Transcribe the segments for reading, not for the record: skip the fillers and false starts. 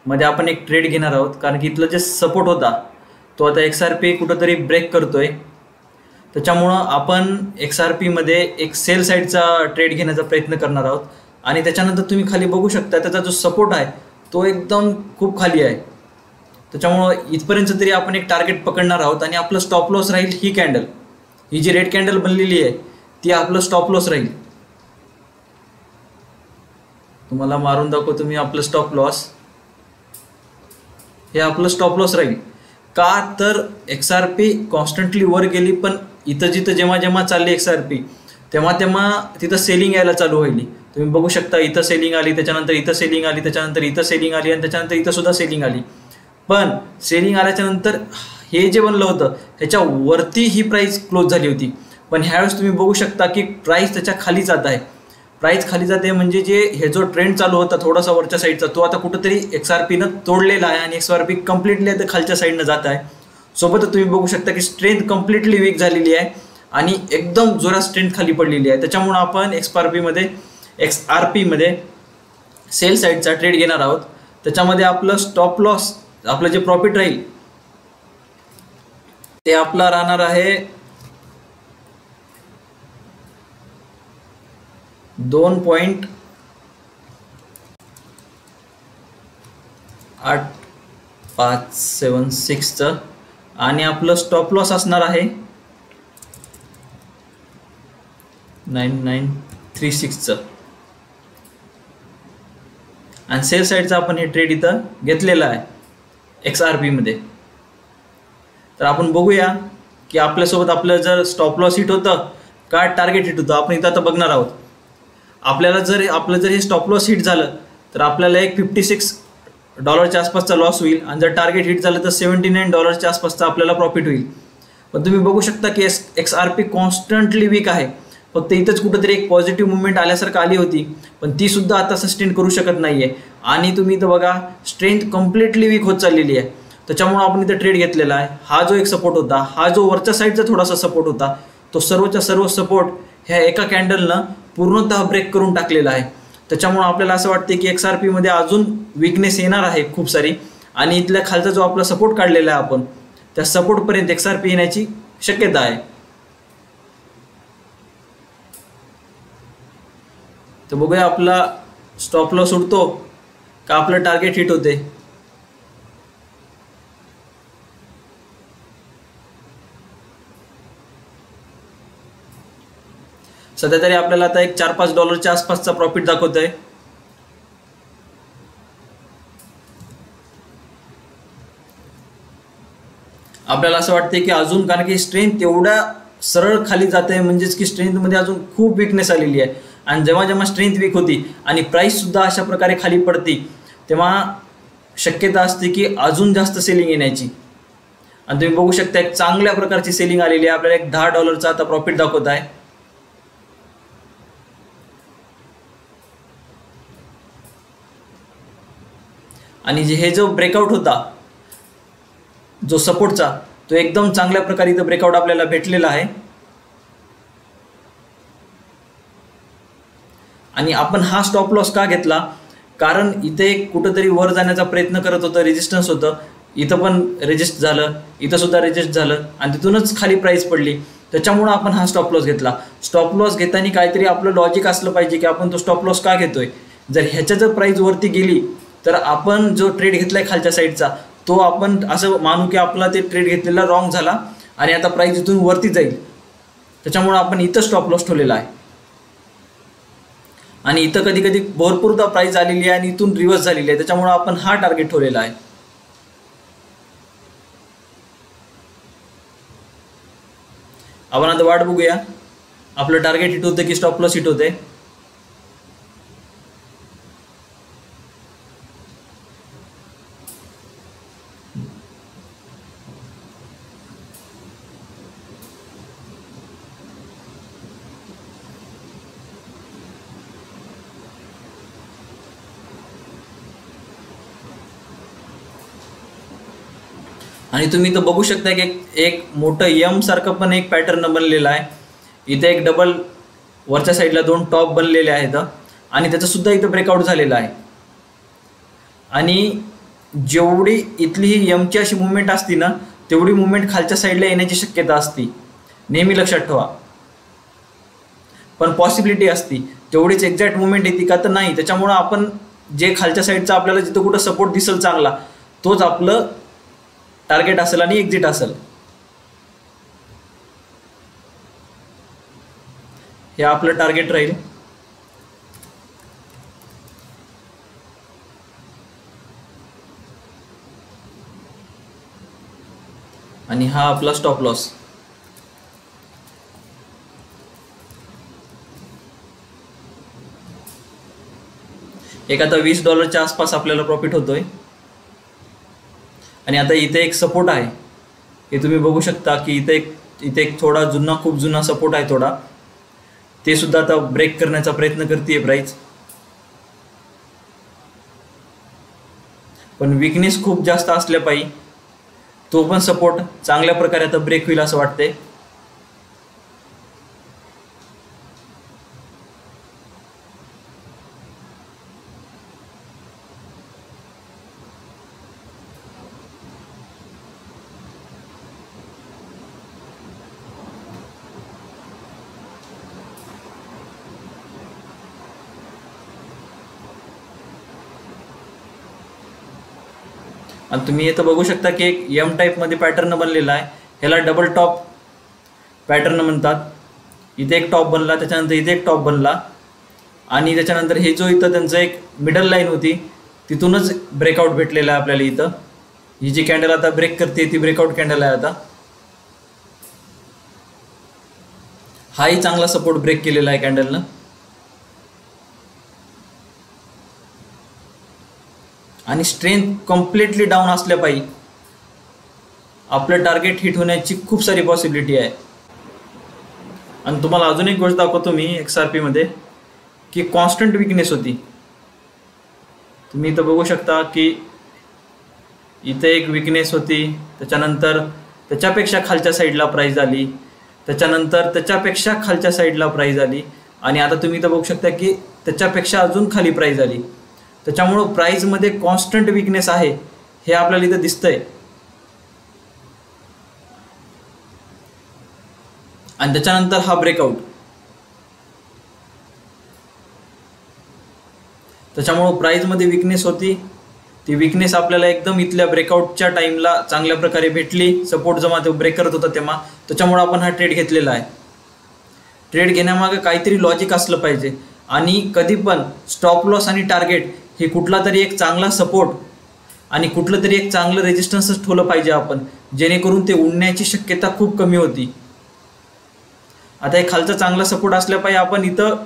मध्ये आपण एक ट्रेड घेणार आहोत, कारण की इथला जे सपोर्ट होता तो आता XRP कुठंतरी ब्रेक करतोय. त्याच्यामुळं आपण XRP मध्ये एक सेल साईडचा ट्रेड घेण्याचा प्रयत्न करणार आहोत. आणि त्याच्यानंतर तुम्ही खाली बघू शकता त्याचा जो सपोर्ट आहे तो एकदम खूप खाली आहे. त्याच्यामुळं इथपर्यंत तरी आपण एक टार्गेट पकडणार आहोत आणि आपलं स्टॉप लॉस राहील ही कॅन्डल, ही जी रेड कॅन्डल बनलेली आहे ती आपलं स्टॉप लॉस राहील. तुम्हाला मारून दाखवतो मी आपलं स्टॉप लॉस. हे आपलं स्टॉप लॉस राहील. का तर XRP कॉन्स्टंटली वर गेली, पण इथं जिथं जेव्हा चालली XRP तेव्हा तिथं सेलिंग यायला चालू व्हायली. तुम्ही बघू शकता इथं सेलिंग आली, त्याच्यानंतर इथं सेलिंग आली, त्याच्यानंतर इथं सेलिंग आली आणि त्याच्यानंतर इथं सुद्धा सेलिंग आली. पण सेलिंग आल्याच्या नंतर हे जे बनलं होतं ह्याच्या वरती ही प्राइस क्लोज झाली होती. पण ह्यावेळेस तुम्ही बघू शकता की प्राइस त्याच्या खाली जात आहे. प्राइस खाली जाते म्हणजे जे हे जो ट्रेंड चालू होता थोडासा वरच्या साईडचा तो आता कुठंतरी XRPनं तोडलेला आहे आणि XRP कम्प्लिटली आता खालच्या साईडनं जात आहे. सोबतच तुम्ही बघू शकता की स्ट्रेंथ कम्प्लिटली वीक झालेली आहे आणि एकदम जोरात स्ट्रेंथ खाली पडलेली आहे. त्याच्यामुळं आपण XRP मध्ये सेल साईडचा ट्रेड घेणार आहोत. त्याच्यामध्ये आपलं स्टॉप लॉस, आपलं जे प्रॉफिट राहील ते आपला राहणार आहे 2.8576 आणि आपलं स्टॉप लॉस असणार आहे 9936 आणि सेल साईडचा आपण हे ट्रेड इथं घेतलेला आहे XRP मध्ये. तर आपण बघूया की आपल्यासोबत आपलं जर स्टॉप लॉस हिट होतं का टार्गेट हिट होतं आपण इथं आता बघणार आहोत. आपल्याला जर हे स्टॉप लॉस हिट झालं तर आपल्याला एक $56 आसपासचा लॉस होईल आणि जर टार्गेट हिट झालं तर $79 आसपासचा आपल्याला प्रॉफिट होईल. पण तुम्ही बघू शकता की XRP कॉन्स्टंटली वीक आहे. फक्त इथंच कुठंतरी एक पॉझिटिव्ह मुवमेंट आल्यासारखं आली होती, पण ती सुद्धा आता सस्टेन करू शकत नाहीये. आणि तुम्ही इथं बघा स्ट्रेंथ कम्प्लिटली वीक होत चाललेली आहे. त्याच्यामुळे आपण इथं ट्रेड घेतलेला आहे. हा जो एक सपोर्ट होता, हा जो वरच्या साईडचा थोडासा सपोर्ट होता, तो सर्वच्या सर्व सपोर्ट ह्या एका कॅन्डलनं पूर्णतः ब्रेक करून टाकलेला आहे. त्याच्यामुळे आपल्याला असं वाटते की XRP मध्ये अजून वीकनेस येणार आहे खूप सारी आणि इथल्या खालचा जो आपला सपोर्ट काढलेला आहे आपण त्या सपोर्टपर्यंत XRP येण्याची शक्यता आहे. तर बघूया आपला स्टॉप लॉस उडतो का आपलं टार्गेट हिट होते. सध्या तरी आपल्याला आता एक $4-5 आसपासचा प्रॉफिट दाखवत आहे. आपल्याला असं वाटतंय की अजून, कारण की स्ट्रेंथ एवढ्या सरळ खाली जाते म्हणजेच की स्ट्रेंथमध्ये अजून खूप वीकनेस आलेली आहे. आणि जेव्हा स्ट्रेंथ वीक होती आणि प्राइस सुद्धा अशा प्रकारे खाली पडती तेव्हा शक्यता असते की अजून जास्त सेलिंग येण्याची. आणि तुम्ही बघू शकता एक चांगल्या प्रकारची सेलिंग आलेली आहे. आपल्याला एक $10 आता प्रॉफिट दाखवत आहे. आणि हे जो ब्रेकआउट होता जो सपोर्टचा तो एकदम चांगल्या प्रकारे इथं ब्रेकआउट आपल्याला भेटलेला आहे. आणि आपण हा स्टॉप लॉस का घेतला, कारण इथे कुठंतरी वर जाण्याचा प्रयत्न करत होतं, रेजिस्टन्स होतं. इथं पण रेजिस्ट झालं, इथं सुद्धा रेजिस्ट झालं आणि तिथूनच खाली प्राइस पडली. त्याच्यामुळं आपण हा स्टॉप लॉस घेतला. स्टॉप लॉस घेताना काहीतरी आपलं लॉजिक असलं पाहिजे की आपण तो स्टॉप लॉस का घेतोय. जर ह्याच्या जर प्राइस वरती गेली तर आपण जो ट्रेड घेतलाय खालच्या साईडचा तो आपण असं मानू की आपला ते ट्रेड घेतलेला रॉंग झाला आणि आता प्राइस इथून वरती जाईल. त्याच्यामुळे आपण इथं स्टॉप लॉस ठेवलेला आहे. आणि इथं कधी कधी भरपूरदा प्राइस आलेली आहे आणि इथून रिव्हर्स झालेली आहे. त्याच्यामुळे आपण हा टार्गेट ठेवलेला आहे. आपण आता वाट बघूया आपलं टार्गेट हिट होतं की स्टॉप लॉस हिट होते. आणि तुम्ही तर बघू शकता की एक मोठं यम सारखं पण एक पॅटर्न बनलेला आहे. इथे एक डबल वरच्या साईडला 2 टॉप बनलेले आहेत आणि त्याचं सुद्धा इथं ब्रेकआउट झालेला आहे. आणि जेवढी इथली ही एमची अशी मुवमेंट असती ना, तेवढी मुवमेंट खालच्या साईडला येण्याची शक्यता असती, नेहमी लक्षात ठेवा. पण पॉसिबिलिटी असती. तेवढीच एक्झॅक्ट मुवमेंट येते का तर नाही. त्याच्यामुळं आपण जे खालच्या साईडचा आपल्याला जिथं कुठं सपोर्ट दिसेल चांगला, तोच आपलं टार्गेट असेल आणि एक्झिट असेल. हे आपलं टार्गेट राहील. आणि हा आपला स्टॉप लॉस. एक आता $20 आसपास आपल्याला प्रॉफिट होतोय. आणि आता इथे एक सपोर्ट आहे, हे तुम्ही बघू शकता की इथे एक थोडा जुना, खूप जुना सपोर्ट आहे थोडा. ते सुद्धा आता ब्रेक करण्याचा प्रयत्न करते प्राइस. पण विकनेस खूप जास्त असल्या पाहिजे, तो पण सपोर्ट चांगल्या प्रकारे आता ब्रेक होईल असं वाटतंय. आणि तुम्ही इथं बघू शकता की एक एम टाईपमध्ये पॅटर्न बनलेला आहे. ह्याला डबल टॉप पॅटर्न म्हणतात. इथे एक टॉप बनला, त्याच्यानंतर इथे एक टॉप बनला, आणि त्याच्यानंतर हे जो इथं त्यांचं एक मिडल लाईन होती तिथूनच ब्रेकआउट भेटलेला आहे आपल्याला. इथं ही जी कॅन्डल आता ब्रेक करते ती ब्रेकआउट कॅन्डल आहे. आता हाही चांगला सपोर्ट ब्रेक केलेला आहे कॅन्डलनं. आणि स्ट्रेंथ कम्प्लिटली डाऊन असल्या पाहिजे, आपलं टार्गेट हिट होण्याची खूप सारी पॉसिबिलिटी आहे. आणि तुम्हाला अजून एक गोष्ट दाखवतो मी XRP मध्ये, की कॉन्स्टंट विकनेस होती. तुम्ही इथं बघू शकता की इथे एक विकनेस होती, त्याच्यानंतर त्याच्यापेक्षा खालच्या साईडला प्राइस आली, त्याच्यानंतर त्याच्यापेक्षा खालच्या साईडला प्राइस आली, आणि आता तुम्ही इथं बघू शकता की त्याच्यापेक्षा अजून खाली प्राइस आली. त्याच्यामुळं प्राइसमध्ये कॉन्स्टंट विकनेस आहे हे आपल्याला इथं दिसतंय. आणि त्याच्यानंतर हा ब्रेकआउट. त्याच्यामुळं प्राइसमध्ये विकनेस होती, ती विकनेस आपल्याला एकदम इथल्या ब्रेकआउटच्या टाइमला चांगल्या प्रकारे भेटली. सपोर्ट जेव्हा तो ब्रेक करत होता तेव्हा, त्याच्यामुळं आपण हा ट्रेड घेतलेला आहे. ट्रेड घेण्यामागे काहीतरी लॉजिक असलं पाहिजे. आणि कधी पण स्टॉप लॉस आणि टार्गेट हे कुठला तरी एक चांगला सपोर्ट आणि कुठलं तरी एक चांगलं रेजिस्टन्सच ठेवलं पाहिजे आपण, जेणेकरून ते उडण्याची शक्यता खूप कमी होती. आता हे खालचा चांगला सपोर्ट असल्या पाहिजे.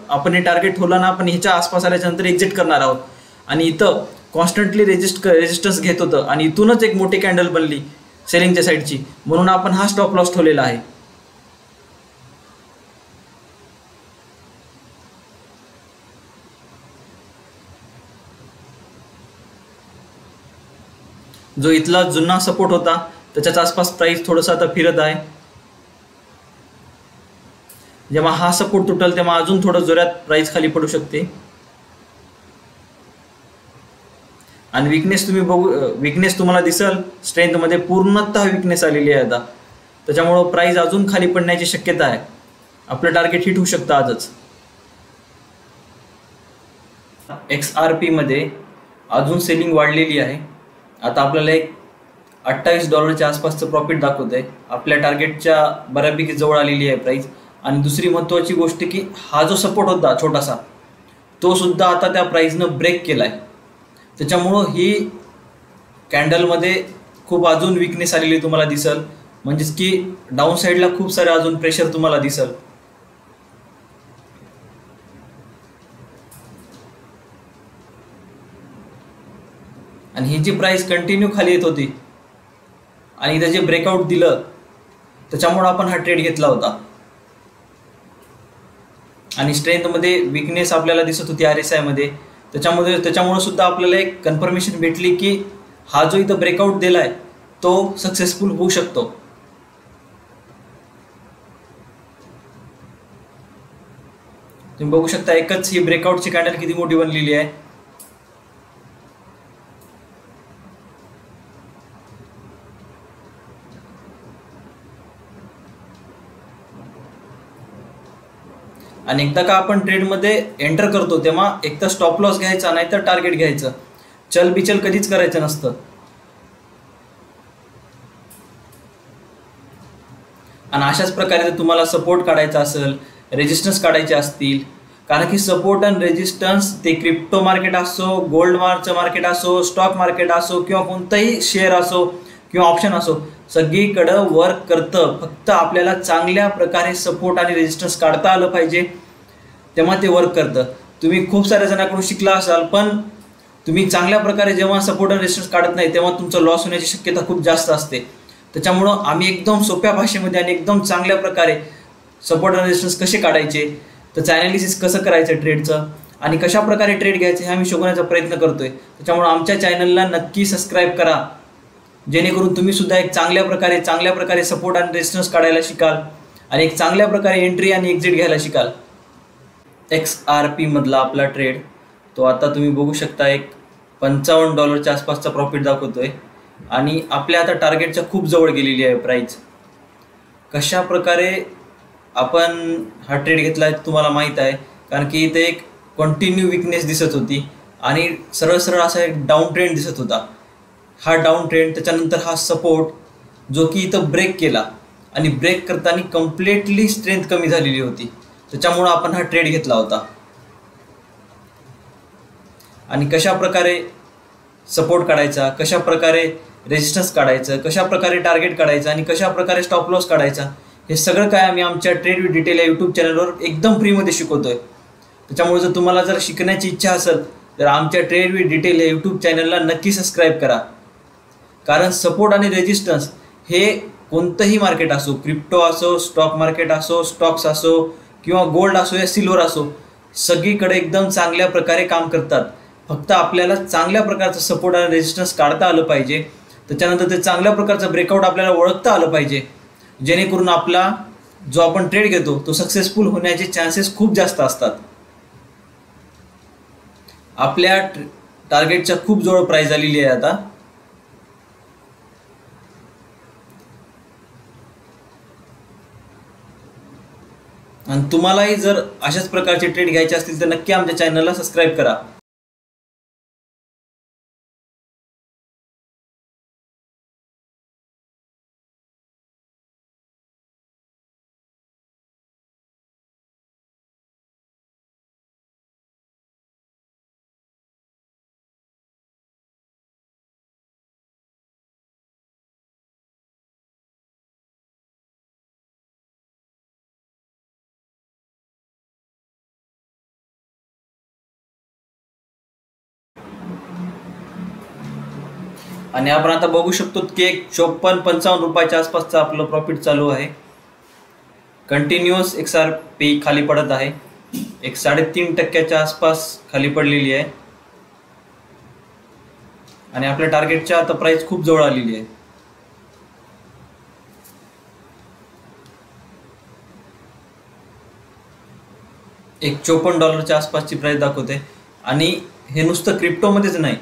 आपण हे टार्गेट ठेवलं ना, आपण ह्याच्या आसपास आल्याच्यानंतर एक्झिट करणार आहोत. आणि इथं कॉन्स्टंटली रेजिस्टन्स घेत होतं, आणि इथूनच एक मोठी कॅन्डल बनली सेलिंगच्या साईडची, म्हणून आपण हा स्टॉप लॉस ठेवलेला आहे. जो इथला जुना सपोर्ट होता त्याच्याच आसपास प्राइस थोडंसं आता फिरत आहे. जेव्हा हा सपोर्ट तुटल तेव्हा अजून थोडं जोरात प्राइस खाली पडू शकते. आणि विकनेस तुम्हाला दिसल स्ट्रेंथमध्ये पूर्णतः विकनेस आलेली आहे आता. त्याच्यामुळं प्राइस अजून खाली पडण्याची शक्यता आहे. आपलं टार्गेट हिट होऊ शकतं आजच. XRP मध्ये अजून सेलिंग वाढलेली आहे. आता आपल्याला एक $28 आसपासचं प्रॉफिट दाखवत आहे. आपल्या टार्गेटच्या बऱ्यापैकी जवळ आलेली आहे प्राइस. आणि दुसरी महत्त्वाची गोष्ट की हा जो सपोर्ट होता छोटासा, तो सुद्धा आता त्या प्राइसनं ब्रेक केला आहे. त्याच्यामुळं ही कॅन्डलमध्ये खूप अजून विकनेस आलेली तुम्हाला दिसल, म्हणजेच की डाऊन साईडला खूप सारं अजून प्रेशर तुम्हाला दिसल. आणि ही जी प्राइस कंटिन्यू खाली येत होती आणि इथं जे ब्रेकआउट दिलं त्याच्यामुळं आपण हा ट्रेड घेतला होता. आणि स्ट्रेंथमध्ये विकनेस आपल्याला दिसत होती RSI मध्ये. त्याच्यामुळे सुद्धा आपल्याला एक कन्फर्मेशन भेटली की हा जो इथं ब्रेकआउट दिला आहे तो सक्सेसफुल होऊ शकतो. तुम्ही बघू शकता एकच ही ब्रेकआउटची कॅन्डल किती मोठी बनलेली आहे. आणि एकदा का आपण ट्रेडमध्ये एंटर करतो तेव्हा एक तर स्टॉप लॉस घ्यायचा, नाही तर टार्गेट घ्यायचं. चल बिचल कधीच करायचं नसतं. आणि अशाच प्रकारे जर तुम्हाला सपोर्ट काढायचा असेल, रेजिस्टन्स काढायचे असतील, कारण की सपोर्ट आणि रेजिस्टन्स ते क्रिप्टो मार्केट असो, गोल्ड मार्केट असो, स्टॉक मार्केट असो किंवा कोणताही शेअर असो किंवा ऑप्शन असो, सगळीकडं वर्क करतं. फक्त आपल्याला चांगल्या प्रकारे सपोर्ट आणि रेजिस्टन्स काढता आलं पाहिजे, तेव्हा ते वर्क करतं. तुम्ही खूप साऱ्या जणांकडून शिकला असाल, पण तुम्ही चांगल्या प्रकारे जेव्हा सपोर्ट आणि रेजिस्टन्स काढत नाही तेव्हा तुमचं लॉस होण्याची शक्यता खूप जास्त असते. त्याच्यामुळं आम्ही एकदम सोप्या भाषेमध्ये आणि एकदम चांगल्या प्रकारे सपोर्ट आणि रेजिस्टन्स कसे काढायचे, त्याचं ॲनालिसिस कसं करायचं ट्रेडचं आणि कशा प्रकारे ट्रेड घ्यायचे हे आम्ही शिकवण्याचा प्रयत्न करतोय. त्याच्यामुळं आमच्या चॅनलला नक्की सबस्क्राईब करा, जेणेकरून तुम्ही सुद्धा एक चांगल्या प्रकारे सपोर्ट आणि रेजिस्टन्स काढायला शिकाल आणि एक चांगल्या प्रकारे एंट्री आणि एक्झिट घ्यायला शिकाल. XRP मधला आपला ट्रेड तो आता तुम्ही बघू शकता एक $55 आसपासचा प्रॉफिट दाखवतोय आणि आपल्या आता टार्गेटच्या खूप जवळ गेलेली आहे प्राईस. कशा प्रकारे आपण हा ट्रेड घेतला आहे तुम्हाला माहीत आहे, कारण की इथे एक कंटिन्यू विकनेस दिसत होती आणि सरळ असा एक डाऊन ट्रेंड दिसत होता. हा डाऊन ट्रेंड, त्याच्यानंतर हा सपोर्ट जो की इथं ब्रेक केला आणि ब्रेक करताना कम्प्लिटली स्ट्रेंथ कमी झालेली होती. त्याच्यामुळं आपण हा ट्रेड घेतला होता. आणि कशा प्रकारे सपोर्ट काढायचा, कशा प्रकारे रेजिस्टन्स काढायचं, कशा प्रकारे टार्गेट काढायचं आणि कशा प्रकारे स्टॉप लॉस काढायचा, हे सगळं काय आम्ही आमच्या ट्रेड विथ डिटेल या यूट्यूब चॅनलवर एकदम फ्रीमध्ये शिकवतोय. त्याच्यामुळे जर तुम्हाला जर शिकण्याची इच्छा असेल तर आमच्या ट्रेड विथ डिटेल या यूट्यूब चॅनलला नक्की सबस्क्राईब करा. कारण सपोर्ट आणि रेजिस्टन्स हे कोणतंही मार्केट असो, क्रिप्टो असो, स्टॉक मार्केट असो, स्टॉक्स असो किंवा गोल्ड असो या सिल्वर असो, सगळीकडे एकदम चांगल्या प्रकारे काम करतात. फक्त आपल्याला चांगल्या प्रकारचं सपोर्ट आणि रेजिस्टन्स काढता आलं पाहिजे. त्याच्यानंतर ते चांगल्या प्रकारचं ब्रेकआउट आपल्याला ओळखता आलं पाहिजे, जेणेकरून आपला जो आपण ट्रेड घेतो तो सक्सेसफुल होण्याचे चान्सेस खूप जास्त असतात. आपल्या टार्गेटच्या खूप जवळ प्राइस आलेली आहे आता. आणि तुम्हालाही जर अशाच प्रकारचे ट्रेड घ्यायचे असतील तर नक्की आमच्या चॅनलला सबस्क्राईब करा. आणि आपण आता बघू शकतो की एक 54-55 रुपयाच्या आसपासचं आपलं प्रॉफिट चालू आहे. कंटिन्युअस XRP खाली पडत आहे, एक 3.5% आसपास खाली पडलेली आहे आणि आपल्या टार्गेटच्या आता प्राइस खूप जवळ आलेली आहे. एक $54 आसपासची प्राइस दाखवते. आणि हे नुसतं क्रिप्टोमध्येच नाही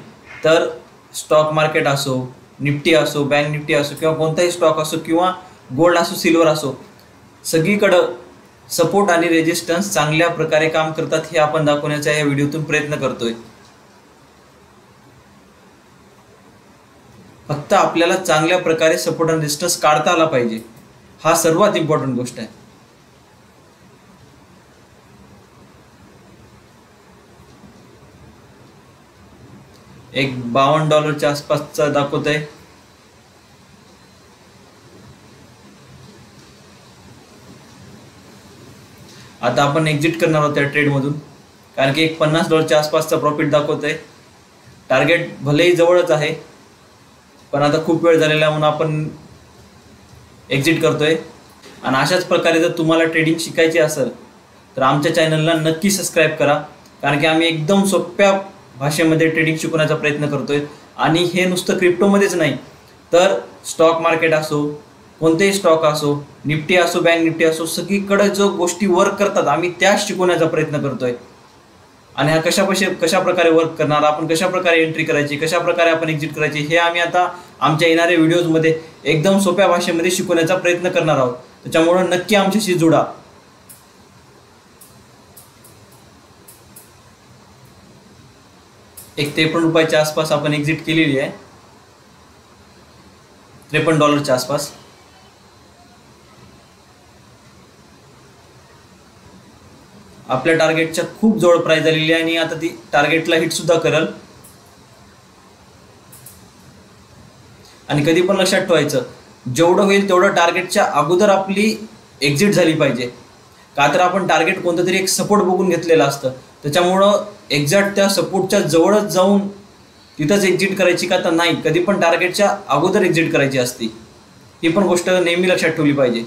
तर स्टॉक मार्केट असो, निफ्टी असो, बँक निफ्टी असो किंवा कोणताही स्टॉक असो किंवा गोल्ड असो, सिल्वर असो, सगळीकडं सपोर्ट आणि रेजिस्टन्स चांगल्या प्रकारे काम करतात हे आपण दाखवण्याचा या व्हिडिओतून प्रयत्न करतोय. फक्त आपल्याला चांगल्या प्रकारे सपोर्ट आणि रेजिस्टन्स काढता आला पाहिजे, हा सर्वात इम्पॉर्टंट गोष्ट आहे. एक $52 आसपासचा दाखवत आहे. आता आपण एक्झिट करणार आहोत त्या ट्रेडमधून, कारण की एक $50 आसपासचा प्रॉफिट दाखवत आहे. टार्गेट भलेही जवळच आहे पण आता खूप वेळ झालेला म्हणून आपण एक्झिट करतोय. आणि अशाच प्रकारे जर तुम्हाला ट्रेडिंग शिकायची असेल तर आमच्या चॅनलला नक्की सबस्क्राईब करा, कारण की आम्ही एकदम सोप्या भाषेमध्ये ट्रेडिंग शिकवण्याचा प्रयत्न करतोय. आणि हे नुसतं क्रिप्टोमध्येच नाही तर स्टॉक मार्केट असो, कोणतेही स्टॉक असो, निफ्टी असो, बँक निफ्टी असो, सगळीकडे जो गोष्टी वर्क करतात आम्ही त्या शिकवण्याचा प्रयत्न करतोय. आणि हा कशा प्रकारे वर्क करणार, आपण कशा प्रकारे एंट्री करायची, कशा प्रकारे आपण एक्झिट करायची, हे आम्ही आता आमच्या येणाऱ्या व्हिडिओजमध्ये एकदम सोप्या भाषेमध्ये शिकवण्याचा प्रयत्न करणार आहोत. त्याच्यामुळे नक्की आमच्याशी जुडा. एक ₹53 आसपास आपण एक्झिट केलेली आहे, $53 आसपास. आपल्या टार्गेटच्या खूप जवळ प्राइस झालेली आहे आणि आता ती टार्गेटला हिट सुद्धा करेल. आणि कधी पण लक्षात ठेवायचं, जेवढं होईल तेवढं टार्गेटच्या अगोदर आपली एक्झिट झाली पाहिजे. का तर आपण टार्गेट कोणतं तरी एक सपोर्ट बघून घेतलेलं असतं, त्याच्यामुळं एक्झॅक्ट त्या सपोर्टच्या जवळच जाऊन तिथंच एक्झिट करायची का तर नाही, कधी पण टार्गेटच्या अगोदर एक्झिट करायची असती. ही पण गोष्ट नेहमी लक्षात ठेवली पाहिजे.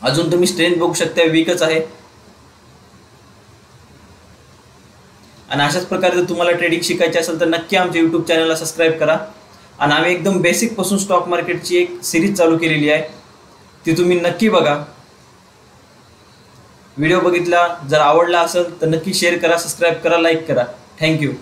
अजून तुम्ही स्ट्रेंथ बघू शकता, वीकच आहे. आणि अशाच प्रकारे जर तुम्हाला ट्रेडिंग शिकायची असेल तर नक्की आमच्या यूट्यूब चॅनलला सबस्क्राईब करा. आणि आम्ही एकदम बेसिक पासून स्टॉक मार्केटची एक सिरीज चालू केलेली आहे, ती तुम्ही नक्की बघा. व्हिडिओ बघितला जर आवडला असेल तर नक्की शेअर करा, सबस्क्राईब करा, लाईक करा. थँक्यू.